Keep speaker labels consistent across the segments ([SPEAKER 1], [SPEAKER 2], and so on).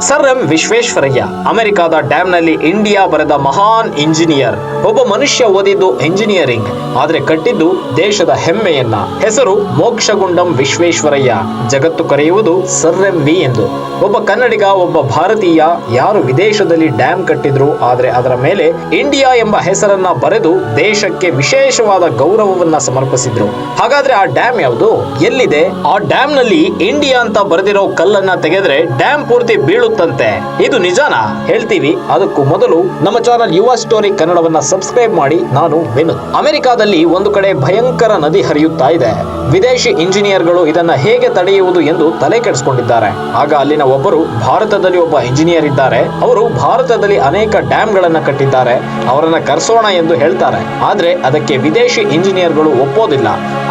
[SPEAKER 1] Sir M Visvesvaraya ಅಮೆರಿಕದ ಡ್ಯಾಮ್ನಲ್ಲಿ India ಬರೆದ ಮಹಾನ್ ಇಂಜಿನಿಯರ್. ಒಬ್ಬ ಮನುಷ್ಯ ಓದಿದ್ದು ಇಂಜಿನಿಯರಿಂಗ್, ಆದ್ರೆ ಕಟ್ಟಿದ್ದು ದೇಶದ ಹೆಮ್ಮೆಯನ್ನ. ಹೆಸರು ಮೋಕ್ಷಗುಂಡಂ ವಿಶ್ವೇಶ್ವರಯ್ಯ. ಜಗತ್ತು ಕರೆಯುವುದು ಸರ್ ಎಂ ವಿ ಎಂದು. ಒಬ್ಬ ಕನ್ನಡಿಗ, ಒಬ್ಬ ಭಾರತೀಯ, ಯಾರು ವಿದೇಶದಲ್ಲಿ ಡ್ಯಾಮ್ ಕಟ್ಟಿದ್ರು, ಆದ್ರೆ ಅದರ ಮೇಲೆ ಇಂಡಿಯಾ ಎಂಬ ಹೆಸರನ್ನ ಬರೆದು ದೇಶಕ್ಕೆ ವಿಶೇಷವಾದ ಗೌರವವನ್ನ ಸಮರ್ಪಿಸಿದ್ರು. ಹಾಗಾದ್ರೆ ಆ ಡ್ಯಾಮ್ ಯಾವುದು, ಎಲ್ಲಿದೆ? ಆ ಡ್ಯಾಮ್ ನಲ್ಲಿ ಇಂಡಿಯಾ ಅಂತ ಬರೆದಿರೋ ಕಲ್ಲನ್ನ ತೆಗೆದ್ರೆ ಡ್ಯಾಮ್ ಪೂರ್ತಿ ಬೀಳುತ್ತಂತೆ. ಇದು ನಿಜಾನಾ? ಹೇಳ್ತೀವಿ. ಅದಕ್ಕೂ ಮೊದಲು ನಮ್ಮ ಚಾನಲ್ ಯುವ ಸ್ಟೋರಿ ಕನ್ನಡವನ್ನ ಸಬ್ಸ್ಕ್ರೈಬ್ ಮಾಡಿ. ನಾನು ವಿನೋದ್. ಅಮೆರಿಕಾದಲ್ಲಿ ಒಂದು ಕಡೆ ಭಯಂಕರ ನದಿ ಹರಿಯುತ್ತಾ ಇದೆ. ವಿದೇಶಿ ಇಂಜಿನಿಯರ್ಗಳು ಇದನ್ನ ಹೇಗೆ ತಡೆಯುವುದು ಎಂದು ತಲೆ ಕೆಡಿಸಿಕೊಂಡಿದ್ದಾರೆ. ಆಗ ಅಲ್ಲಿನ ಒಬ್ಬರು, ಭಾರತದಲ್ಲಿ ಒಬ್ಬ ಇಂಜಿನಿಯರ್ ಇದ್ದಾರೆ, ಅವರು ಭಾರತದಲ್ಲಿ ಅನೇಕ ಡ್ಯಾಮ್ ಗಳನ್ನ ಕಟ್ಟಿದ್ದಾರೆ, ಅವರನ್ನ ಕರೆಸೋಣ ಎಂದು ಹೇಳ್ತಾರೆ. ಆದ್ರೆ ಅದಕ್ಕೆ ವಿದೇಶಿ ಇಂಜಿನಿಯರ್ಗಳು ಒಪ್ಪೋದಿಲ್ಲ.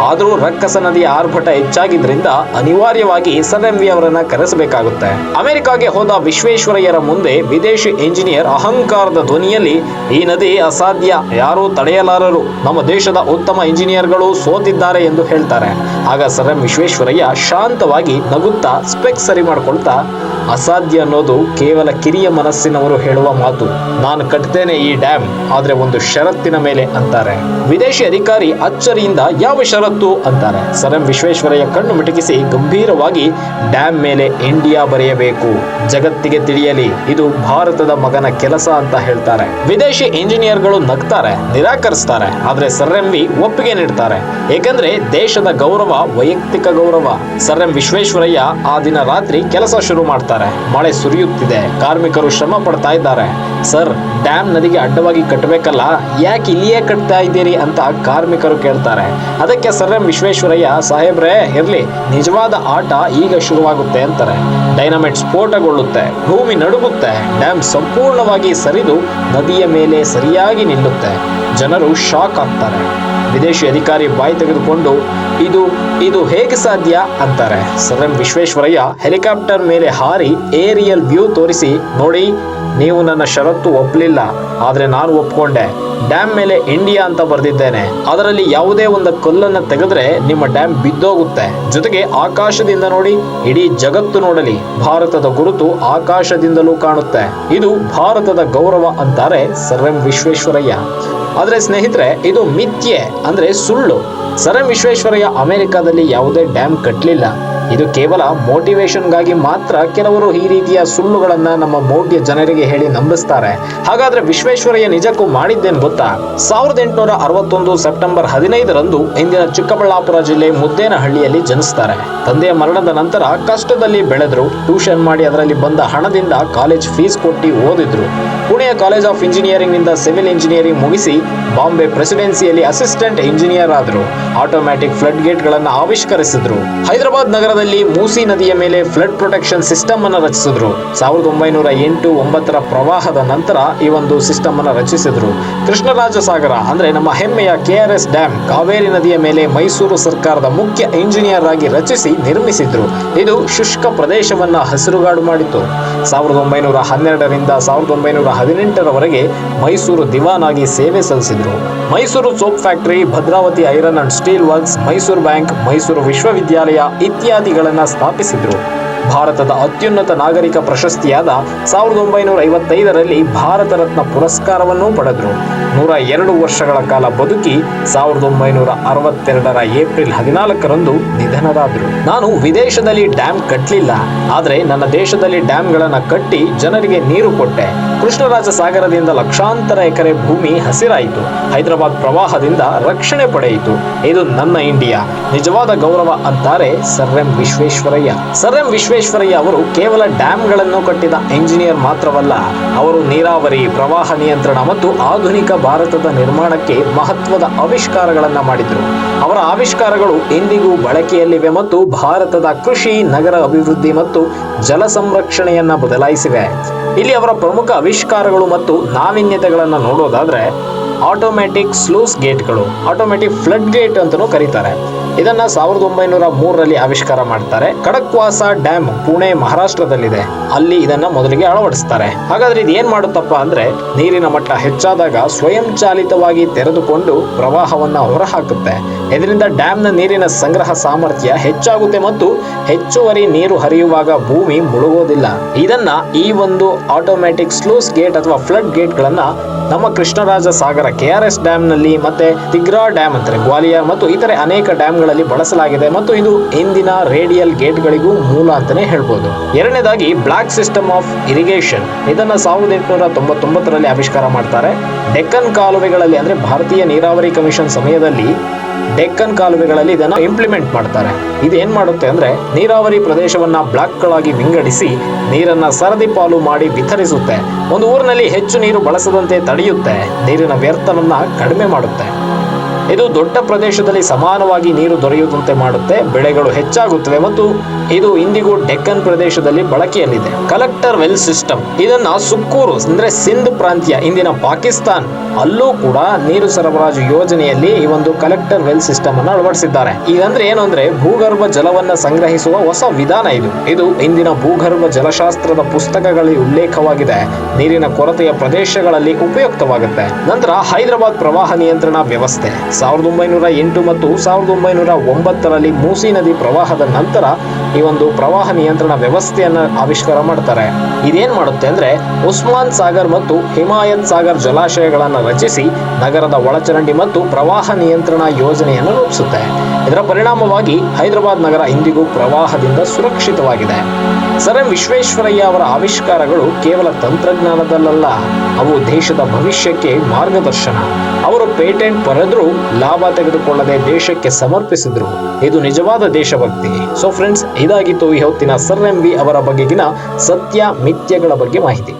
[SPEAKER 1] ಆದರೂ ರಕ್ಕಸ ನದಿಯ ಆರ್ಭಟ ಹೆಚ್ಚಾಗಿದ್ರಿಂದ ಅನಿವಾರ್ಯವಾಗಿ ಸರ್ ಎಂ ವಿ ಅವರನ್ನ ಕರೆಸಬೇಕಾಗುತ್ತೆ. ಅಮೆರಿಕಾಗೆ ಹೋದ ವಿಶ್ವೇಶ್ವರಯ್ಯರ ಮುಂದೆ ವಿದೇಶಿ ಇಂಜಿನಿಯರ್ ಅಹಂಕಾರದ ಧ್ವನಿಯಲ್ಲಿ, ಈ ನದಿ ಅಸಾಧ್ಯ, ಯಾರೂ ತಡೆಯಲಾರರು, ನಮ್ಮ ದೇಶದ ಉತ್ತಮ ಇಂಜಿನಿಯರ್ಗಳು ಸೋತಿದ್ದಾರೆ ಎಂದು ಹೇಳ್ತಾರೆ. ಆಗ ಸರ್ ಎಂ ವಿಶ್ವೇಶ್ವರಯ್ಯ ಶಾಂತವಾಗಿ ನಗುತ್ತಾ ಸ್ಪೆಕ್ಸ್ ಸರಿ ಮಾಡ್ಕೊಳ್ತಾ, ಅಸಾಧ್ಯ ಅನ್ನೋದು ಕೇವಲ ಕಿರಿಯ ಮನಸ್ಸಿನವರು ಹೇಳುವ ಮಾತು. ನಾನು ಕಟ್ತೇನೆ ಈ ಡ್ಯಾಮ್, ಆದ್ರೆ ಒಂದು ಷರತ್ತಿನ ಮೇಲೆ ಅಂತಾರೆ. ವಿದೇಶಿ ಅಧಿಕಾರಿ ಅಚ್ಚರಿಯಿಂದ, ಯಾವ ಷರತ್ತು ಅಂತಾರೆ. ಸರ್ ಎಂ ವಿಶ್ವೇಶ್ವರಯ್ಯ ಕಣ್ಣು ಮಿಟಕಿಸಿ ಗಂಭೀರವಾಗಿ, ಡ್ಯಾಮ್ ಮೇಲೆ ಇಂಡಿಯಾ ಬರೆಯಬೇಕು, ಜಗತ್ತಿಗೆ ತಿಳಿಯಲಿ, ಇದು ಭಾರತದ ಮಗನ ಕೆಲಸ ಅಂತ ಹೇಳ್ತಾರೆ. ವಿದೇಶಿ ಇಂಜಿನಿಯರ್ಗಳು ನಗ್ತಾರೆ, ನಿರಾಕರಿಸ್ತಾರೆ. ಆದ್ರೆ ಸರ್ ಎಂ ವಿ ಒಪ್ಪಿಗೆ ನೀಡ್ತಾರೆ. ಏಕೆಂದ್ರೆ ದೇಶದ ಗೌರವ ವೈಯಕ್ತಿಕ ಗೌರವ. ಸರ್ ಎಂ ವಿಶ್ವೇಶ್ವರಯ್ಯ ಆ ದಿನ ರಾತ್ರಿ ಕೆಲಸ ಶುರು ಮಾಡ್ತಾರೆ. ಮಳೆ ಸುರಿಯುತ್ತಿದೆ, ಕಾರ್ಮಿಕರು ಶ್ರಮ ಪಡ್ತಾ ಇದ್ದಾರೆ. ಸರ್, ಡ್ಯಾಮ್ ನದಿಗೆ ಅಡ್ಡವಾಗಿ ಕಟ್ಟಬೇಕಲ್ಲ, ಯಾಕೆ ಇಲ್ಲಿಯೇ ಕಟ್ತಾ ಇದ್ದೀರಿ ಅಂತ ಕಾರ್ಮಿಕರು ಕೇಳ್ತಾರೆ. ಅದಕ್ಕೆ ಸರ್ ಎಂ ವಿಶ್ವೇಶ್ವರಯ್ಯ, ಸಾಹೇಬ್ರೇ ಇರ್ಲಿ, ನಿಜವಾದ ಆಟ ಈಗ ಶುರುವಾಗುತ್ತೆ ಅಂತಾರೆ. ಡೈನಮೈಟ್ ಸ್ಫೋಟಗೊಳ್ಳುತ್ತೆ, ಭೂಮಿ ನಡುಗುತ್ತೆ, ಡ್ಯಾಮ್ ಸಂಪೂರ್ಣವಾಗಿ ಸರಿದು ನದಿಯ ಮೇಲೆ ಸರಿಯಾಗಿ ನಿಲ್ಲುತ್ತೆ. ಜನರು ಶಾಕ್ ಆಗ್ತಾರೆ. ವಿದೇಶಿ ಅಧಿಕಾರಿ ಬಾಯಿ ತೆಗೆದುಕೊಂಡು, ಇದು ಹೇಗೆ ಸಾಧ್ಯ ಅಂತಾರೆ. ಸರ್ ಎಂ ವಿಶ್ವೇಶ್ವರಯ್ಯ ಹೆಲಿಕಾಪ್ಟರ್ ಮೇಲೆ ಹಾರಿ ಏರಿಯಲ್ ವ್ಯೂ ತೋರಿಸಿ, ನೋಡಿ, ನೀವು ನನ್ನ ಷರತ್ತು ಒಪ್ಪಲಿಲ್ಲ, ಆದ್ರೆ ನಾನು ಒಪ್ಕೊಂಡೆ. ಡ್ಯಾಮ್ ಮೇಲೆ ಇಂಡಿಯಾ ಅಂತ ಬರೆದಿದ್ದೇನೆ, ಅದರಲ್ಲಿ ಯಾವುದೇ ಒಂದು ಕಲ್ಲನ್ನ ತೆಗೆದ್ರೆ ನಿಮ್ಮ ಡ್ಯಾಮ್ ಬಿದ್ದೋಗುತ್ತೆ. ಜೊತೆಗೆ ಆಕಾಶದಿಂದ ನೋಡಿ, ಇಡೀ ಜಗತ್ತು ನೋಡಲಿ, ಭಾರತದ ಗುರುತು ಆಕಾಶದಿಂದಲೂ ಕಾಣುತ್ತೆ. ಇದು ಭಾರತದ ಗೌರವ ಅಂತಾರೆ ಸರ್ ಎಂ ವಿಶ್ವೇಶ್ವರಯ್ಯ. ಆದ್ರೆ ಸ್ನೇಹಿತರೆ, ಇದು ಮಿಥ್ಯೆ, ಅಂದ್ರೆ ಸುಳ್ಳು. ಸರ್ ಎಂ ವಿಶ್ವೇಶ್ವರಯ್ಯ ಅಮೆರಿಕಾದಲ್ಲಿ ಯಾವುದೇ ಡ್ಯಾಮ್ ಕಟ್ಟಲಿಲ್ಲ. ಇದು ಕೇವಲ ಮೋಟಿವೇಶನ್ಗಾಗಿ ಮಾತ್ರ ಕೆಲವರು ಈ ರೀತಿಯ ಸುಳ್ಳುಗಳನ್ನ ನಮ್ಮ ಮೌಢ್ಯ ಜನರಿಗೆ ಹೇಳಿ ನಂಬಿಸ್ತಾರೆ. ಹಾಗಾದ್ರೆ ವಿಶ್ವೇಶ್ವರಯ್ಯ ನಿಜಕ್ಕೂ ಮಾಡಿದ್ದೇನು ಗೊತ್ತಾ? 1861 ಸೆಪ್ಟೆಂಬರ್ 15ರಂದು ಇಂದಿನ ಚಿಕ್ಕಬಳ್ಳಾಪುರ ಜಿಲ್ಲೆ ಮುದ್ದೇನಹಳ್ಳಿಯಲ್ಲಿ ಜನಿಸ್ತಾರೆ. ತಂದೆಯ ಮರಣದ ನಂತರ ಕಷ್ಟದಲ್ಲಿ ಬೆಳೆದ್ರು. ಟ್ಯೂಷನ್ ಮಾಡಿ ಅದರಲ್ಲಿ ಬಂದ ಹಣದಿಂದ ಕಾಲೇಜ್ ಫೀಸ್ ಕೊಟ್ಟು ಓದಿದ್ರು. ಪುಣೆಯ ಕಾಲೇಜ್ ಆಫ್ ಇಂಜಿನಿಯರಿಂಗ್ ನಿಂದ ಸಿವಿಲ್ ಇಂಜಿನಿಯರಿಂಗ್ ಮುಗಿಸಿ ಬಾಂಬೆ ಪ್ರೆಸಿಡೆನ್ಸಿಯಲ್ಲಿ ಅಸಿಸ್ಟೆಂಟ್ ಇಂಜಿನಿಯರ್ ಆದ್ರು. ಆಟೋಮ್ಯಾಟಿಕ್ ಫ್ಲಡ್ ಗೇಟ್ ಗಳನ್ನ ಆವಿಷ್ಕರಿಸಿದ್ರು. ಹೈದರಾಬಾದ್ ನಗರದಲ್ಲಿ ಮೂಸಿ ನದಿಯ ಮೇಲೆ ಫ್ಲಡ್ ಪ್ರೊಟೆಕ್ಷನ್ ಸಿಸ್ಟಮ್ ಅನ್ನು ರಚಿಸಿದ್ರು. 1908-9ರ ಪ್ರವಾಹದ ನಂತರ ಈ ಒಂದು ಸಿಸ್ಟಮ್ ಅನ್ನು ರಚಿಸಿದ್ರು. ಕೃಷ್ಣರಾಜ ಸಾಗರ ಅಂದ್ರೆ ನಮ್ಮ ಹೆಮ್ಮೆಯ KRS ಡ್ಯಾಮ್ ಕಾವೇರಿ ನದಿಯ ಮೇಲೆ ಮೈಸೂರು ಸರ್ಕಾರದ ಮುಖ್ಯ ಇಂಜಿನಿಯರ್ ಆಗಿ ರಚಿಸಿ ನಿರ್ಮಿಸಿದ್ರು. ಇದು ಶುಷ್ಕ ಪ್ರದೇಶವನ್ನ ಹಸಿರುಗಾಡು ಮಾಡಿತು. 1912ರಿಂದ 1918ರವರೆಗೆ ಮೈಸೂರು ದಿವಾನ್ ಆಗಿ ಸೇವೆ ಸಲ್ಲಿಸಿದ್ರು. Mysore soap factory, Bhadravathi iron and steel works, Mysore bank, Mysore ವಿಶ್ವವಿದ್ಯಾಲಯ ಇತ್ಯಾದಿಗಳನ್ನ ಸ್ಥಾಪಿಸಿದ್ರು. ಭಾರತದ ಅತ್ಯುನ್ನತ ನಾಗರಿಕ ಪ್ರಶಸ್ತಿಯಾದ 1955ರಲ್ಲಿ ಭಾರತ ರತ್ನ ಪುರಸ್ಕಾರವನ್ನೂ ಪಡೆದ್ರು. 102 ವರ್ಷಗಳ ಕಾಲ ಬದುಕಿ 1962ರ ಏಪ್ರಿಲ್ 14ರಂದು ನಿಧನರಾದ್ರು. ನಾನು ವಿದೇಶದಲ್ಲಿ ಡ್ಯಾಮ್ ಕಟ್ಟಲಿಲ್ಲ, ಆದ್ರೆ ನನ್ನ ದೇಶದಲ್ಲಿ ಡ್ಯಾಮ್ಗಳನ್ನ ಕಟ್ಟಿ ಜನರಿಗೆ ನೀರು ಕೊಟ್ಟೆ. ಕೃಷ್ಣರಾಜ ಸಾಗರದಿಂದ ಲಕ್ಷಾಂತರ ಎಕರೆ ಭೂಮಿ ಹಸಿರಾಯಿತು. ಹೈದರಾಬಾದ್ ಪ್ರವಾಹದಿಂದ ರಕ್ಷಣೆ ಪಡೆಯಿತು. ಇದು ನನ್ನ ಇಂಡಿಯಾ, ನಿಜವಾದ ಗೌರವ ಅಂತಾರೆ sir M Visvesvaraya. Sir M Visvesvaraya ಅವರು ಕೇವಲ ಡ್ಯಾಮ್ಗಳನ್ನು ಕಟ್ಟಿದ ಇಂಜಿನಿಯರ್ ಮಾತ್ರವಲ್ಲ, ಅವರು ನೀರಾವರಿ, ಪ್ರವಾಹ ನಿಯಂತ್ರಣ ಮತ್ತು ಆಧುನಿಕ ಭಾರತದ ನಿರ್ಮಾಣಕ್ಕೆ ಮಹತ್ವದ ಆವಿಷ್ಕಾರಗಳನ್ನ ಮಾಡಿದ್ರು. ಅವರ ಆವಿಷ್ಕಾರಗಳು ಇಂದಿಗೂ ಬಳಕೆಯಲ್ಲಿವೆ ಮತ್ತು ಭಾರತದ ಕೃಷಿ, ನಗರ ಅಭಿವೃದ್ಧಿ ಮತ್ತು ಜಲ ಸಂರಕ್ಷಣೆಯನ್ನ ಬದಲಾಯಿಸಿವೆ. ಇಲ್ಲಿ ಅವರ ಪ್ರಮುಖ ಆವಿಷ್ಕಾರಗಳು ಮತ್ತು ನಾವೀನ್ಯತೆಗಳನ್ನು ನೋಡೋದಾದ್ರೆ, ಆಟೋಮ್ಯಾಟಿಕ್ ಸ್ಲೂಸ್ ಗೇಟ್ಗಳು, ಆಟೋಮ್ಯಾಟಿಕ್ ಫ್ಲಡ್ ಗೇಟ್ ಅಂತಲೂ ಕರೀತಾರೆ. ಇದನ್ನ 1903ರಲ್ಲಿ ಆವಿಷ್ಕಾರ ಮಾಡ್ತಾರೆ. ಖಡಕ್ವಾಸ ಡ್ಯಾಮ್ ಪುಣೆ ಮಹಾರಾಷ್ಟ್ರದಲ್ಲಿದೆ. ಅಲ್ಲಿ ಇದನ್ನ ಮೊದಲಿಗೆ ಅಳವಡಿಸ್ತಾರೆ. ಹಾಗಾದ್ರೆ ಇದು ಏನ್ ಮಾಡುತ್ತಪ್ಪ ಅಂದ್ರೆ ನೀರಿನ ಮಟ್ಟ ಹೆಚ್ಚಾದಾಗ ಸ್ವಯಂ ಚಾಲಿತವಾಗಿ ತೆರೆದುಕೊಂಡು ಪ್ರವಾಹವನ್ನ ಹೊರಹಾಕುತ್ತೆ. ಇದರಿಂದ ಡ್ಯಾಮ್ನ ನೀರಿನ ಸಂಗ್ರಹ ಸಾಮರ್ಥ್ಯ ಹೆಚ್ಚಾಗುತ್ತೆ ಮತ್ತು ಹೆಚ್ಚುವರಿ ನೀರು ಹರಿಯುವಾಗ ಭೂಮಿ ಮುಳುಗೋದಿಲ್ಲ. ಇದನ್ನ ಈ ಒಂದು ಆಟೋಮ್ಯಾಟಿಕ್ ಸ್ಲೂಸ್ ಗೇಟ್ ಅಥವಾ ಫ್ಲಡ್ ಗೇಟ್ ಗಳನ್ನ ನಮ್ಮ ಕೃಷ್ಣರಾಜ ಸಾಗರ KRS ಡ್ಯಾಮ್ ನಲ್ಲಿ ಮತ್ತೆ ತಿಗ್ರಾ ಡ್ಯಾಮ್ ಅಂತಾರೆ ಗ್ವಾಲಿಯರ್ ಮತ್ತು ಇತರೆ ಅನೇಕ ಡ್ಯಾಮ್ ಗಳಲ್ಲಿ ಬಳಸಲಾಗಿದೆ ಮತ್ತು ಇದು ಇಂದಿನ ರೇಡಿಯಲ್ ಗೇಟ್ ಗಳಿಗೂ ಮೂಲ ಅಂತಾನೆ ಹೇಳ್ಬೋದು. ಎರಡನೇದಾಗಿ ಬ್ಲಾಕ್ ಸಿಸ್ಟಮ್ ಆಫ್ ಇರಿಗೇಷನ್. ಇದನ್ನ 1899ರಲ್ಲಿ ಆವಿಷ್ಕಾರ ಮಾಡ್ತಾರೆ. ಡೆಕ್ಕನ್ ಕಾಲುವೆಗಳಲ್ಲಿ ಅಂದ್ರೆ ಭಾರತೀಯ ನೀರಾವರಿ ಕಮಿಷನ್ ಸಮಯದಲ್ಲಿ ಡೆಕ್ಕನ್ ಕಾಲುವೆಗಳಲ್ಲಿ ಇದನ್ನು ಇಂಪ್ಲಿಮೆಂಟ್ ಮಾಡ್ತಾರೆ. ಇದು ಏನ್ ಮಾಡುತ್ತೆ ಅಂದ್ರೆ ನೀರಾವರಿ ಪ್ರದೇಶವನ್ನ ಬ್ಲಾಕ್ಗಳಾಗಿ ವಿಂಗಡಿಸಿ ನೀರನ್ನ ಸರದಿ ಪಾಲು ಮಾಡಿ ವಿತರಿಸುತ್ತೆ. ಒಂದು ಊರಿನಲ್ಲಿ ಹೆಚ್ಚು ನೀರು ಬಳಸದಂತೆ ತಡೆಯುತ್ತೆ, ನೀರಿನ ವ್ಯರ್ಥವನ್ನ ಕಡಿಮೆ ಮಾಡುತ್ತೆ. ಇದು ದೊಡ್ಡ ಪ್ರದೇಶದಲ್ಲಿ ಸಮಾನವಾಗಿ ನೀರು ದೊರೆಯುವಂತೆ ಮಾಡುತ್ತೆ, ಬೆಳೆಗಳು ಹೆಚ್ಚಾಗುತ್ತವೆ ಮತ್ತು ಇದು ಇಂದಿಗೂ ಡೆಕ್ಕನ್ ಪ್ರದೇಶದಲ್ಲಿ ಬಳಕೆಯಲ್ಲಿದೆ. Collector well system. ಇದನ್ನ ಸುಕ್ಕೂರು ಅಂದ್ರೆ ಸಿಂಧ್ ಪ್ರಾಂತ್ಯ ಇಂದಿನ ಪಾಕಿಸ್ತಾನ್ ಅಲ್ಲೂ ಕೂಡ ನೀರು ಸರಬರಾಜು ಯೋಜನೆಯಲ್ಲಿ ಈ ಒಂದು ಕಲೆಕ್ಟರ್ ವೆಲ್ ಸಿಸ್ಟಮ್ ಅನ್ನು ಅಳವಡಿಸಿದ್ದಾರೆ. ಇದಂದ್ರೆ ಏನು ಅಂದ್ರೆ ಭೂಗರ್ಭ ಜಲವನ್ನ ಸಂಗ್ರಹಿಸುವ ಹೊಸ ವಿಧಾನ ಇದು ಇಂದಿನ ಭೂಗರ್ಭ ಜಲಶಾಸ್ತ್ರದ ಪುಸ್ತಕಗಳಲ್ಲಿ ಉಲ್ಲೇಖವಾಗಿದೆ. ನೀರಿನ ಕೊರತೆಯ ಪ್ರದೇಶಗಳಲ್ಲಿ ಉಪಯುಕ್ತವಾಗುತ್ತೆ. ನಂತರ ಹೈದರಾಬಾದ್ ಪ್ರವಾಹ ನಿಯಂತ್ರಣ ವ್ಯವಸ್ಥೆ 1908 ಮತ್ತು 1909ರಲ್ಲಿ ಮೂಸಿ ನದಿ ಪ್ರವಾಹದ ನಂತರ ಈ ಒಂದು ಪ್ರವಾಹ ನಿಯಂತ್ರಣ ವ್ಯವಸ್ಥೆಯನ್ನ ಆವಿಷ್ಕಾರ ಮಾಡ್ತಾರೆ. ಇದೇನ್ ಮಾಡುತ್ತೆ ಅಂದ್ರೆ ಉಸ್ಮಾನ್ ಸಾಗರ್ ಮತ್ತು ಹಿಮಾಯತ್ ಸಾಗರ್ ಜಲಾಶಯಗಳನ್ನ ರಚಿಸಿ ನಗರದ ಒಳಚರಂಡಿ ಮತ್ತು ಪ್ರವಾಹ ನಿಯಂತ್ರಣ ಯೋಜನೆಯನ್ನು ರೂಪಿಸುತ್ತೆ. ಇದರ ಪರಿಣಾಮವಾಗಿ ಹೈದರಾಬಾದ್ ನಗರ ಇಂದಿಗೂ ಪ್ರವಾಹದಿಂದ ಸುರಕ್ಷಿತವಾಗಿದೆ. ಸರ್ ಎಂ ವಿಶ್ವೇಶ್ವರಯ್ಯ ಅವರ ಆವಿಷ್ಕಾರಗಳು ಕೇವಲ ತಂತ್ರಜ್ಞಾನದಲ್ಲ, ಅವು ದೇಶದ ಭವಿಷ್ಯಕ್ಕೆ ಮಾರ್ಗದರ್ಶನ. ಅವರು ಪೇಟೆಂಟ್ ಪಡೆದ್ರು, ಲಾಭ ತೆಗೆದುಕೊಳ್ಳದೆ ದೇಶಕ್ಕೆ ಸಮರ್ಪಿಸಿದ್ರು. ಇದು ನಿಜವಾದ ದೇಶಭಕ್ತಿ. ಸೊ ಫ್ರೆಂಡ್ಸ್, ಇದಾಗಿತ್ತು ಈ ಹೊತ್ತಿನ ಸರ್ ಎಂ ವಿ ಅವರ ಬಗೆಗಿನ ಸತ್ಯ ಮಿಥ್ಯಗಳ ಬಗ್ಗೆ ಮಾಹಿತಿ.